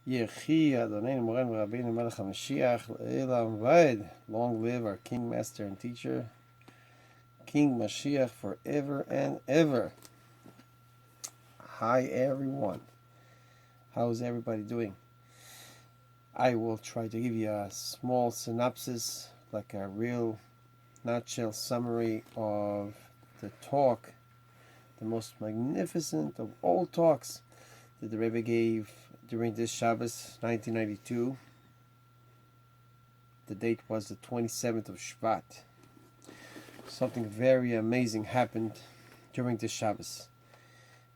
Yechi Adonai Moren Rabbeinu Melech HaMashiach Le'elam Vaed. Long live our King, Master, and Teacher, King Mashiach, forever and ever. Hi everyone. How's everybody doing? I will try to give you a small synopsis, like a real nutshell summary of the talk, the most magnificent of all talks that the Rebbe gave during this Shobbos, 1992. The date was the 27th of Shvat. Something very amazing happened during this Shobbos.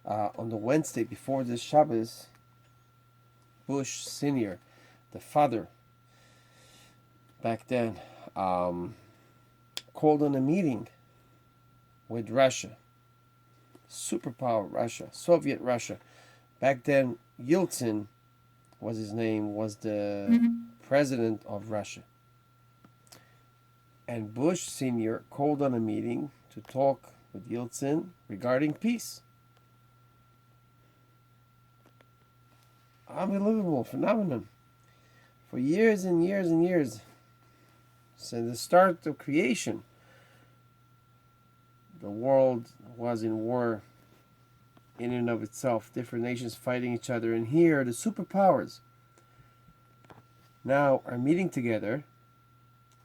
On the Wednesday before this Shobbos, Bush Sr., the father, back then, called on a meeting with Russia, superpower Russia, Soviet Russia. Back then, Yeltsin was his name, was the president of Russia. And Bush Sr. called on a meeting to talk with Yeltsin regarding peace. Unbelievable phenomenon. For years and years and years, since the start of creation, the world was in war in and of itself, different nations fighting each other, and here the superpowers now are meeting together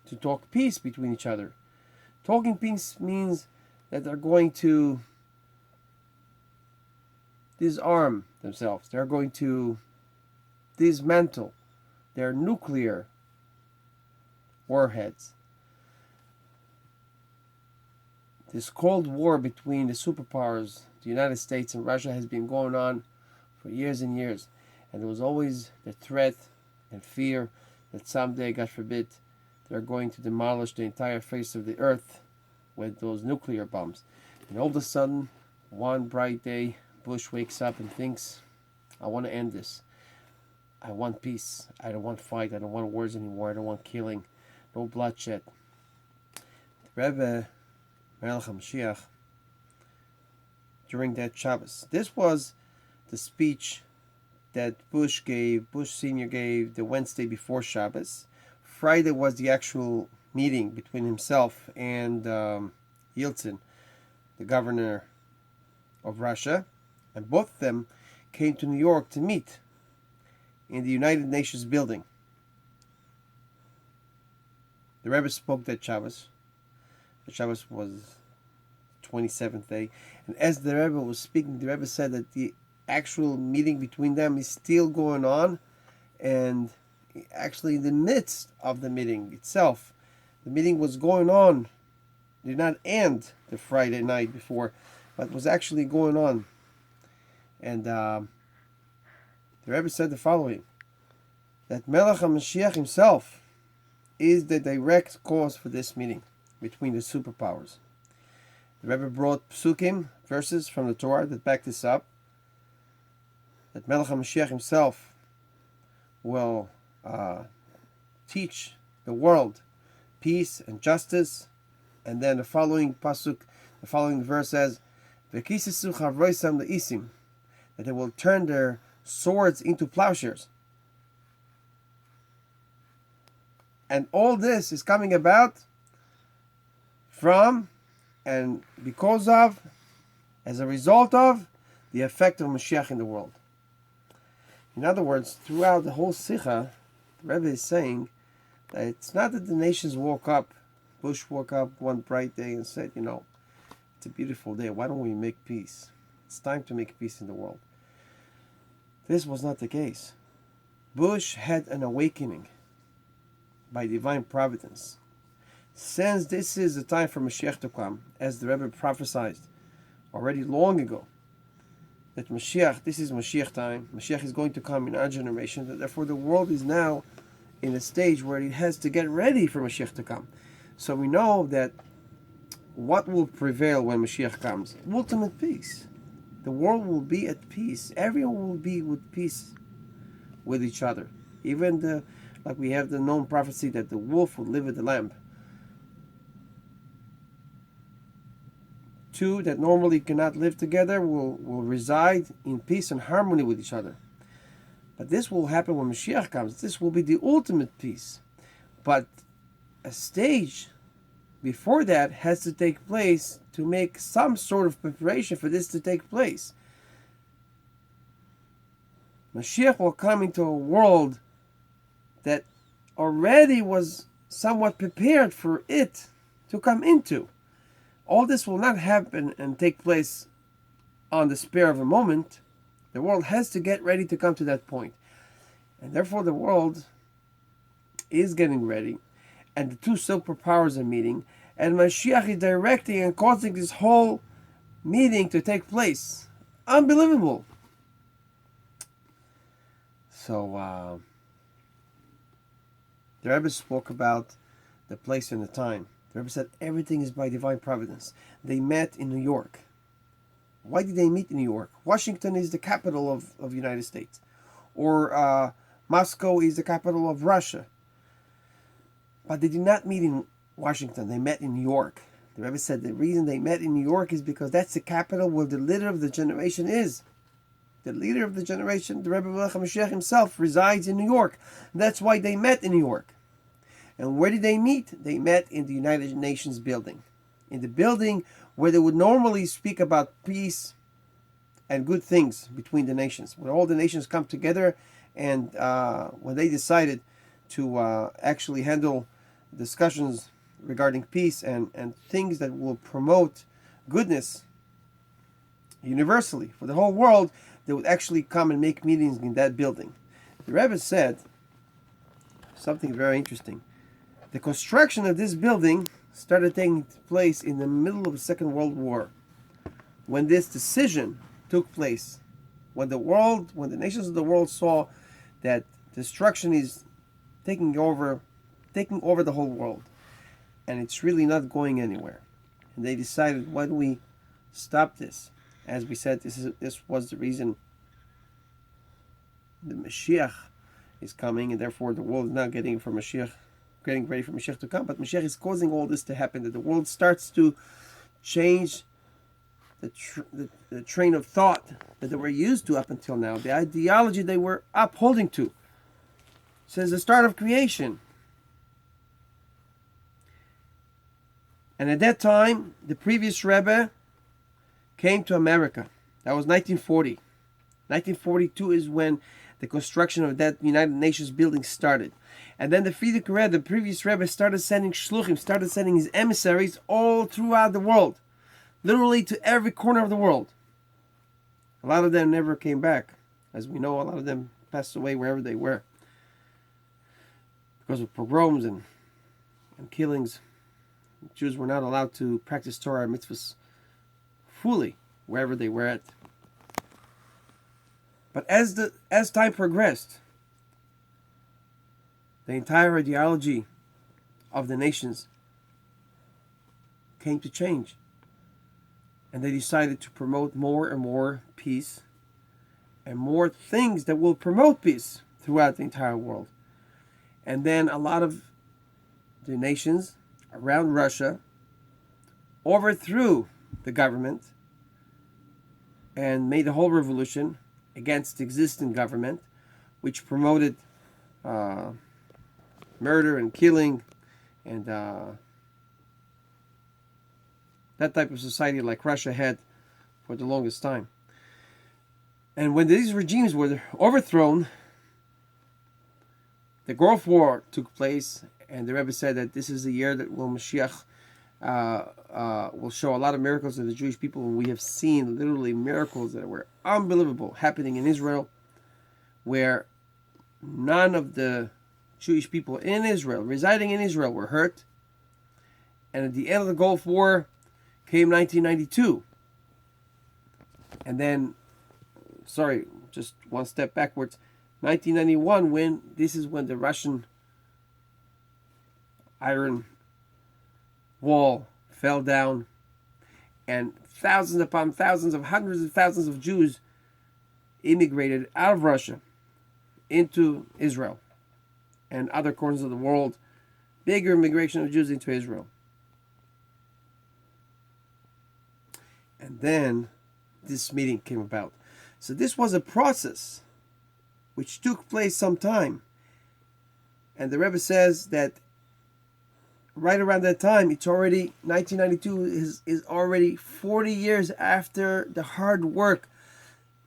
to talk peace between each other. Talking peace means that they're going to disarm themselves. They're going to dismantle their nuclear warheads. This Cold War between the superpowers, the United States and Russia, has been going on for years and years. And there was always the threat and fear that someday, God forbid, they're going to demolish the entire face of the earth with those nuclear bombs. And all of a sudden, one bright day, Bush wakes up and thinks, I want to end this. I want peace. I don't want fight. I don't want wars anymore. I don't want killing. No bloodshed. The Rebbe, Melech Moshiach, during that Shabbos. This was the speech that Bush Sr. gave the Wednesday before Shabbos. Friday was the actual meeting between himself and Yeltsin, the governor of Russia. And both of them came to New York to meet in the United Nations building. The Rebbe spoke that Shabbos. The Shabbos was 27th day. And as the Rebbe was speaking, the Rebbe said that the actual meeting between them is still going on. And actually in the midst of the meeting itself, the meeting was going on. It did not end the Friday night before, but was actually going on. And the Rebbe said the following, that Melech HaMashiach himself is the direct cause for this meeting between the superpowers. The Rebbe brought psukim, verses from the Torah that back this up, that Melech HaMashiach himself will teach the world peace and justice. And then the following pasuk, the following verse says, V'kisesu chavroisam le'isim, that they will turn their swords into plowshares. And all this is coming about from and because of, as a result of, the effect of Moshiach in the world. In other words, throughout the whole Sikha, the Rebbe is saying that it's not that the nations woke up, Bush woke up one bright day and said, it's a beautiful day, why don't we make peace? It's time to make peace in the world. This was not the case. Bush had an awakening by divine providence. Since this is the time for Moshiach to come, as the Rebbe prophesied already long ago, that Moshiach, this is Moshiach time, Moshiach is going to come in our generation, and therefore the world is now in a stage where it has to get ready for Moshiach to come. So we know that what will prevail when Moshiach comes? Ultimate peace. The world will be at peace. Everyone will be with peace with each other. Even like we have the known prophecy that the wolf will live with the lamb. Two that normally cannot live together will reside in peace and harmony with each other. But this will happen when Mashiach comes. This will be the ultimate peace. But a stage before that has to take place to make some sort of preparation for this to take place. Mashiach will come into a world that already was somewhat prepared for it to come into. All this will not happen and take place on the spur of a moment. The world has to get ready to come to that point. And therefore the world is getting ready. And the two superpowers are meeting. And Mashiach is directing and causing this whole meeting to take place. Unbelievable. So, the Rebbe spoke about the place and the time. The Rebbe said everything is by divine providence. They met in New York. Why did they meet in New York? Washington is the capital of the United States. Or Moscow is the capital of Russia. But they did not meet in Washington. They met in New York. The Rebbe said the reason they met in New York is because that's the capital where the leader of the generation is. The leader of the generation, the Rebbe Melech Moshiach himself, resides in New York. That's why they met in New York. And where did they meet? They met in the United Nations building. In the building where they would normally speak about peace and good things between the nations. Where all the nations come together, and when they decided to actually handle discussions regarding peace and things that will promote goodness universally for the whole world, they would actually come and make meetings in that building. The Rebbe said something very interesting. The construction of this building started taking place in the middle of the Second World War. When this decision took place, when the nations of the world saw that destruction is taking over the whole world, and it's really not going anywhere, and they decided, why don't we stop this? As we said, this was the reason the Moshiach is coming, and therefore the world is not getting ready for Moshiach to come. But Moshiach is causing all this to happen, that the world starts to change the train of thought that they were used to up until now, the ideology they were upholding to since the start of creation. And at that time, the previous Rebbe came to America. That was 1940. 1942 is when the construction of that United Nations building started. And then the Frierdiker Rebbe, the previous Rebbe, started sending shluchim, started sending his emissaries all throughout the world. Literally to every corner of the world. A lot of them never came back. As we know, a lot of them passed away wherever they were. Because of pogroms and killings. Jews were not allowed to practice Torah and mitzvahs fully wherever they were at. But as time progressed, the entire ideology of the nations came to change. And they decided to promote more and more peace and more things that will promote peace throughout the entire world. And then a lot of the nations around Russia overthrew the government and made a whole revolution against the existing government, which promoted murder and killing and that type of society like Russia had for the longest time. And when these regimes were overthrown, the Gulf War took place, and the Rebbe said that this is the year that Moshiach will show a lot of miracles to the Jewish people. And we have seen literally miracles that were unbelievable happening in Israel, where none of the Jewish people in Israel, residing in Israel, were hurt. And at the end of the Gulf War came 1992. And then, just one step backwards, 1991, this is when the Russian Iron Wall fell down, and thousands upon thousands of hundreds of thousands of Jews immigrated out of Russia into Israel and other corners of the world. Bigger immigration of Jews into Israel. And then this meeting came about. So this was a process which took place sometime. And the Rebbe says that right around that time, it's already 1992 is already 40 years after the hard work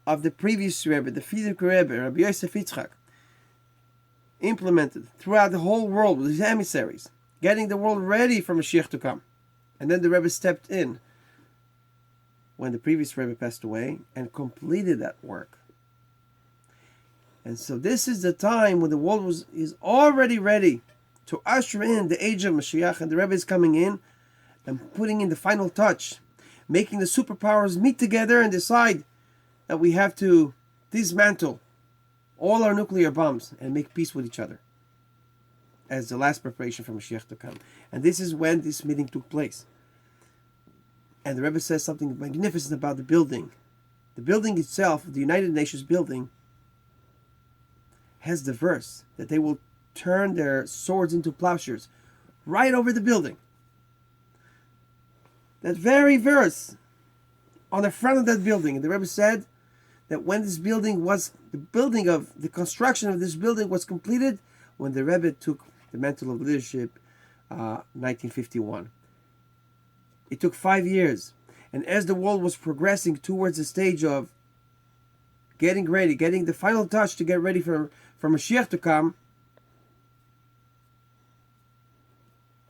of the previous Rebbe, the Frierdiker Rebbe, Rabbi Yosef Yitzchak, implemented throughout the whole world with his emissaries, getting the world ready for Moshiach to come. And then the Rebbe stepped in when the previous Rebbe passed away and completed that work. And so this is the time when the world is already ready to usher in the age of Moshiach, and the Rebbe is coming in and putting in the final touch, making the superpowers meet together and decide that we have to dismantle all our nuclear bombs and make peace with each other as the last preparation for Moshiach to come. And this is when this meeting took place. And the Rebbe says something magnificent about the building. The building itself, the United Nations building, has the verse that they will turn their swords into plowshares right over the building. That very verse on the front of that building. And the Rebbe said that when this building was, the construction of this building was completed, when the Rebbe took the mantle of leadership, 1951. It took 5 years. And as the world was progressing towards the stage of getting ready, getting the final touch to get ready for Mashiach to come,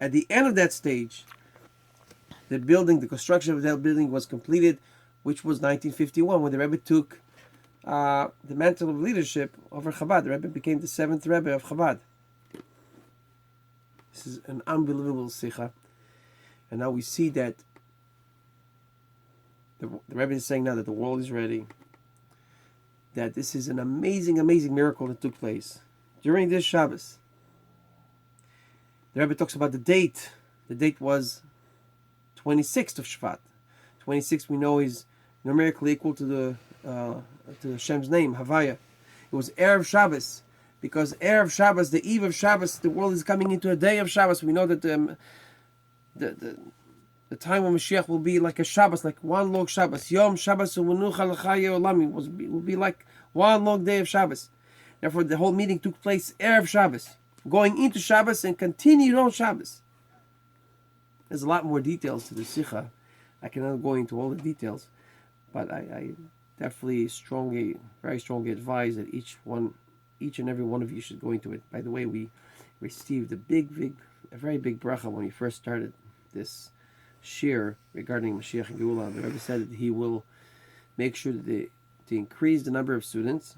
at the end of that stage, the construction of that building was completed, which was 1951, when the Rebbe took the mantle of leadership over Chabad. The Rebbe became the 7th Rebbe of Chabad. This is an unbelievable sikha. And now we see that the Rebbe is saying now that the world is ready, that this is an amazing, amazing miracle that took place during this Shabbos. The Rebbe talks about the date. The date was 26th of Shvat. 26 we know is numerically equal to Hashem's name, Havaya. It was Erev Shabbos, because Erev Shabbos, the eve of Shabbos, the world is coming into a day of Shabbos. We know that the time when Mashiach will be like a Shabbos, like one long Shabbos. Yom Shabbos u'menucha l'chayei olam will be like one long day of Shabbos. Therefore, the whole meeting took place Erev Shabbos, going into Shabbos and continued on Shabbos. There's a lot more details to the Sikha. I cannot go into all the details, but I definitely very strongly advise that each and every one of you should go into it. By the way, we received a very big bracha when we first started this shir regarding Mashiach and Geula. The Rebbe said that he will make sure to increase the number of students,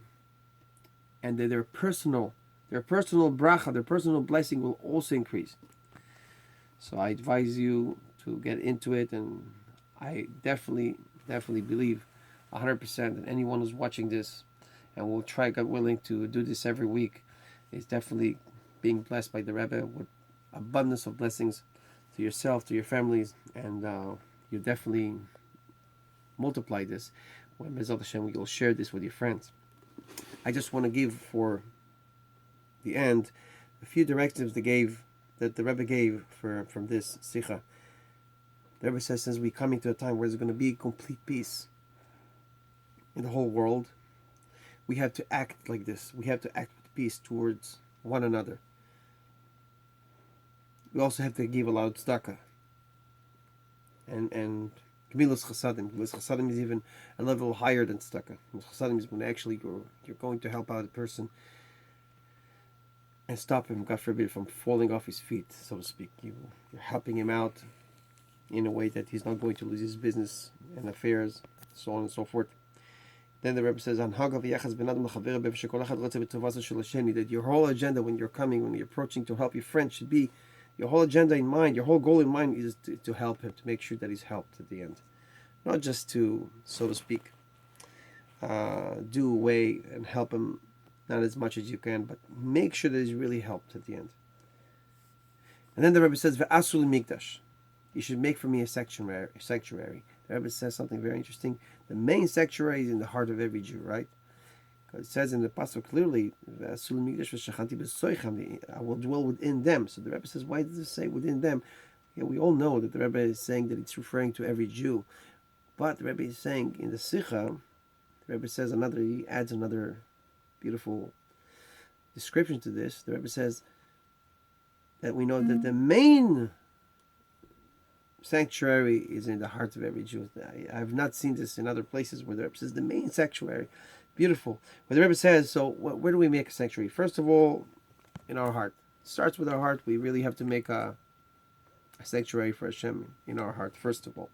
and that their personal bracha, their personal blessing will also increase. So I advise you to get into it, and I definitely believe 100% that anyone who's watching this, and will try, God willing, to do this every week, is definitely being blessed by the Rebbe with abundance of blessings to yourself, to your families, and you definitely multiply this when Bezat Hashem you'll share this with your friends. I just want to give for the end a few directives that the Rebbe gave from this Sikha. The Rebbe says, since we're coming to a time where there's going to be complete peace in the whole world, we have to act like this. We have to act with peace towards one another. We also have to give a lot of tzedakah. And Gemilas Chasadim. Gemilas Chasadim is even a level higher than tzedakah. Gemilas Chasadim is when actually you're going to help out a person and stop him, God forbid, from falling off his feet, so to speak. You're helping him out in a way that he's not going to lose his business and affairs, so on and so forth. Then the Rebbe says, that your whole agenda when you're coming, when you're approaching to help your friend, should be your whole agenda in mind, your whole goal in mind is to help him, to make sure that he's helped at the end. Not just to, so to speak, do away and help him not as much as you can, but make sure that he's really helped at the end. And then the Rebbe says, Ve'asul mikdash. You should make for me a sanctuary. The Rebbe says something very interesting. The main sanctuary is in the heart of every Jew, right? Because it says in the pasuk clearly, I will dwell within them. So the Rebbe says, why does it say within them? Yeah, we all know that the Rebbe is saying that it's referring to every Jew. But the Rebbe is saying in the Sikha, the Rebbe says he adds another beautiful description to this. The Rebbe says that we know that the main sanctuary is in the heart of every Jew. I have not seen this in other places where the Rebbe says the main sanctuary. Beautiful. Where the Rebbe says, so where do we make a sanctuary? First of all, in our heart. It starts with our heart. We really have to make a sanctuary for Hashem in our heart, first of all.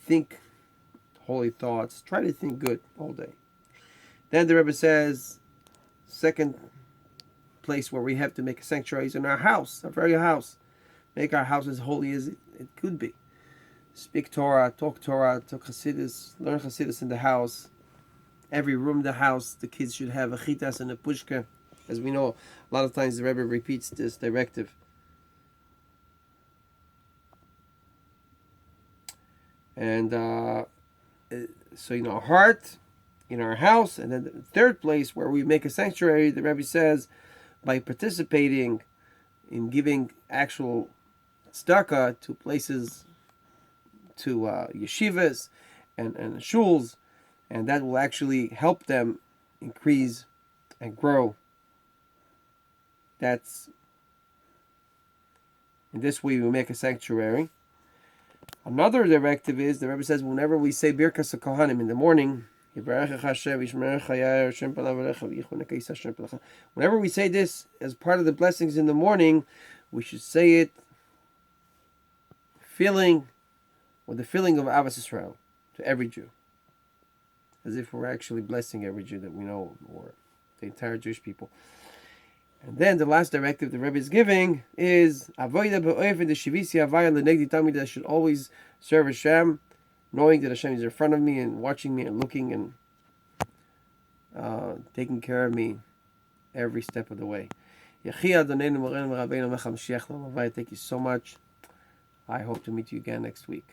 Think holy thoughts. Try to think good all day. Then the Rebbe says, second place where we have to make a sanctuary is in our house, our very house. Make our house as holy as it could be. Speak Torah, talk Chassidus, learn Chassidus in the house. Every room in the house, the kids should have a chitas and a pushka. As we know, a lot of times the Rebbe repeats this directive. And so in our heart, in our house, and then the third place where we make a sanctuary, the Rebbe says, by participating in giving actual tzedakah to places, to yeshivas and shuls, and that will actually help them increase and grow. That's in this way we make a sanctuary. Another directive is, the Rebbe says, whenever we say Birkas HaKohanim in the morning, whenever we say this as part of the blessings in the morning, we should say it feeling, with the feeling of Avos Yisrael to every Jew, as if we're actually blessing every Jew that we know, or the entire Jewish people. And then the last directive the Rebbe is giving is that should always serve Hashem, knowing that Hashem is in front of me and watching me and looking and taking care of me every step of the way. Thank you so much. I hope to meet you again next week.